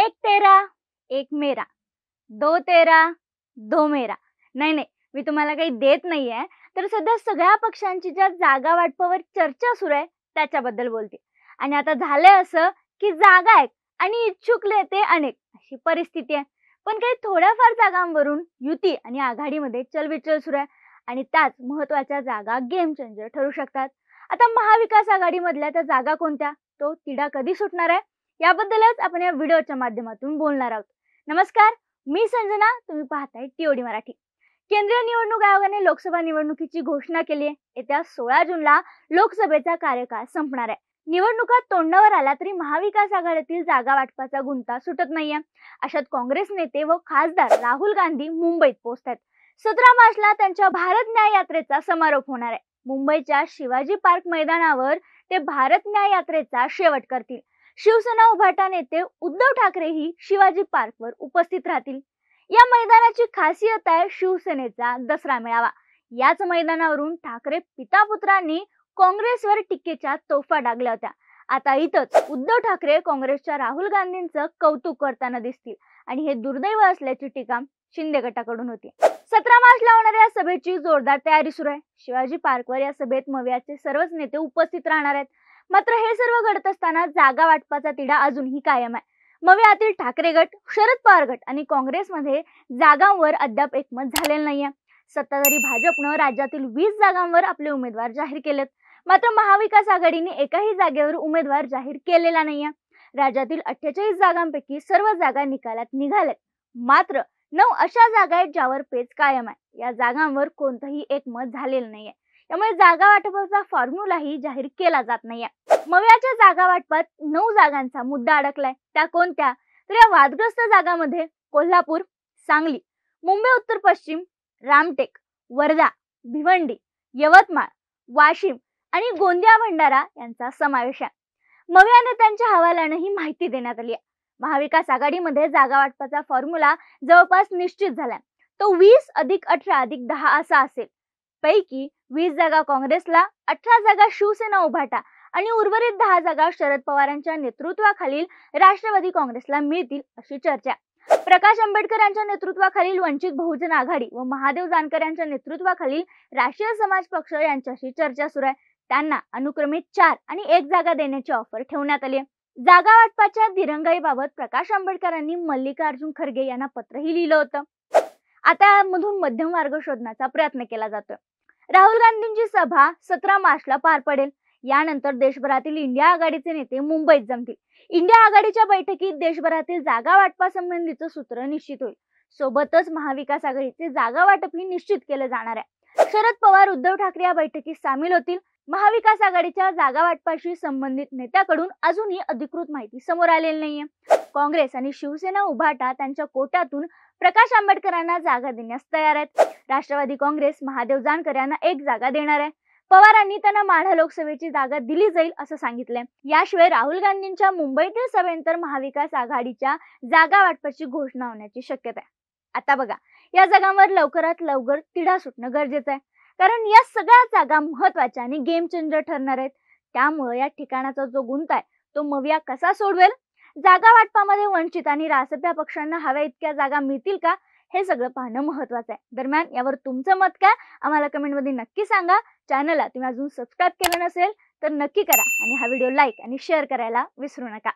एक तेरा एक मेरा, दो तेरा दो मेरा. नाही नाही, मी तुम्हाला काही देत नाहीये. तर सध्या सगळ्या पक्षांची ज्या जागा वाटपावर चर्चा सुरू आहे त्याच्याबद्दल बोलते. आणि आता झालंय असं की जागा आहेत आणि इच्छुक नेते अनेक अशी परिस्थिती आहे. पण काही थोड्याफार जागांवरून युती आणि आघाडीमध्ये चलबिचल सुरू आहे आणि त्याच महत्त्वाच्या जागा गेम चेंजर ठरू शकतात. आता महाविकास आघाडीमधल्या त्या जागा कोणत्या, तो तिढा कधी सुटणार आहे, याबद्दलच आपण या व्हिडिओच्या माध्यमातून बोलणार आहोत. नमस्कार, मी संजना, तुम्ही पाहताय टीओडी मराठी. केंद्रीय निवडणूक आयोगाने लोकसभा निवडणुकीची घोषणा केली आहे. येत्या 16 जूनला लोकसभेचा कार्यकाळ संपणार आहे. निवडणुका तोंडावर आला तरी महाविकास आघाडीतील जागा वाटपाचा गुंता सुटत नाहीये. अशात काँग्रेस नेते व खासदार राहुल गांधी मुंबईत पोहोचतात. 17 मार्चला त्यांच्या भारत न्याय यात्रेचा समारोप होणार आहे. मुंबईच्या शिवाजी पार्क मैदानावर ते भारत न्याय यात्रेचा शेवट करतील. शिवसेना उभाटा नेते उद्धव ठाकरेही शिवाजी पार्कवर उपस्थित राहतील. या मैदानाची खासियत आहे शिवसेनेचा दसरा मेळावा. याच मैदानावरून ठाकरे पिता पुत्रांनी काँग्रेसवर टीकेच्या तोफा डागल्या होत्या. आता इथंच उद्धव ठाकरे काँग्रेसच्या राहुल गांधींचं कौतुक करताना दिसतील आणि हे दुर्दैव असल्याची टीका शिंदे गटाकडून होती. 17 मार्चला होणाऱ्या या सभेची जोरदार तयारी सुरू आहे. शिवाजी पार्कवर या सभेत मवियाचे सर्वच नेते उपस्थित राहणार आहेत. मात्र हे सर्व घडत असताना जागा वाटपाचा तिढा अजूनही कायम आहे. मवियातील ठाकरे गट, शरद पवार गट आणि काँग्रेसमध्ये जागांवर अद्याप एकमत झालेलं नाहीये. सत्ताधारी भाजपनं राज्यातील 20 जागांवर आपले उमेदवार जाहीर केलेत. मात्र महाविकास आघाडीने एकाही जागेवर उमेदवार जाहीर केलेला नाहीये. राज्यातील 48 जागांपैकी सर्व जागा निकालात निघाल्यात. मात्र 9 अशा जागा आहेत ज्यावर पेच कायम आहे. या जागांवर कोणतंही एकमत झालेलं नाहीये. त्यामुळे जागा वाटपाचा फॉर्म्युलाही जाहीर केला जात नाहीये. मवियाच्या जागा वाटपात 9 जागांचा मुद्दा अडकलाय. त्या कोणत्या, तर या वादग्रस्त जागांमध्ये कोल्हापूर, सांगली, मुंबई उत्तर पश्चिम, रामटेक, वर्धा, भिवंडी, यवतमाळ, वाशिम आणि गोंदिया भंडारा यांचा समावेश आहे. मविया नेत्यांच्या हवाल्यानं ही माहिती देण्यात आली आहे. महाविकास आघाडीमध्ये जागा वाटपाचा फॉर्म्युला जवळपास निश्चित झालाय. तो 20 + 18 + 10 असा असेल. पैकी 20 जागा काँग्रेसला, 18 जागा शिवसेना उभाटा आणि उर्वरित 10 जागा शरद पवारांच्या नेतृत्वाखालील राष्ट्रवादी काँग्रेसला मिळतील अशी चर्चा. प्रकाश आंबेडकर यांच्या नेतृत्वाखालील वंचित बहुजन आघाडी व महादेव जानकर यांच्या नेतृत्वाखालील राष्ट्रीय समाज पक्ष यांच्याशी चर्चा सुरू आहे. त्यांना अनुक्रमे 4 आणि 1 जागा देण्याची ऑफर ठेवण्यात आली आहे. जागा वाटपाच्या दिरंगाईबाबत प्रकाश आंबेडकरांनी मल्लिकार्जुन खरगे यांना पत्रही लिहिलं होतं. आता यामधून मध्यम मार्ग शोधण्याचा प्रयत्न केला जातोय. राहुल गांधींची सभा 17 मार्चला पार पडेल. यानंतर देशभरातील इंडिया आघाडीचे नेते मुंबईत जमतील. इंडिया आघाडीच्या बैठकीत देशभरातील जागा वाटपासंबंधीचं सूत्र निश्चित होईल. सोबतच महाविकास आघाडीचे जागा वाटपही निश्चित केलं जाणार आहे. शरद पवार, उद्धव ठाकरे या बैठकीत सामील होतील. महाविकास आघाडीच्या जागा वाटपाशी संबंधित नेत्याकडून अजूनही अधिकृत माहिती समोर आलेली नाहीये. काँग्रेस आणि शिवसेना उभाटा त्यांच्या कोट्यातून प्रकाश आंबेडकरांना जागा देण्यास तयार आहेत. राष्ट्रवादी काँग्रेस महादेव जानकर यांना 1 जागा देणार आहे. पवारांनी त्यांना माढा लोकसभेची जागा दिली जाईल असं सांगितलंय. याशिवाय राहुल गांधींच्या मुंबईतील सभेनंतर महाविकास आघाडीच्या जागा वाटपाची घोषणा होण्याची शक्यता आहे. आता बघा, या जागांवर लवकरात लवकर तिढा सुटणं गरजेचं आहे. कारण या सगळ्या जागा महत्वाच्या आणि गेम चेंजर ठरणार आहेत. त्यामुळे या ठिकाणाचा जो गुंता आहे तो मविया कसा सोडवेल, जागा वाटपामध्ये वंचित आणि रासप या पक्षांना हव्या इतक्या जागा मिळतील का, हे सगळं पाहणं महत्वाचं आहे. दरम्यान यावर तुमचं मत काय, आम्हाला कमेंटमध्ये नक्की सांगा. चॅनलला तुम्ही अजून सबस्क्राईब केलं नसेल तर नक्की करा आणि हा व्हिडिओ लाईक आणि शेअर करायला विसरू नका.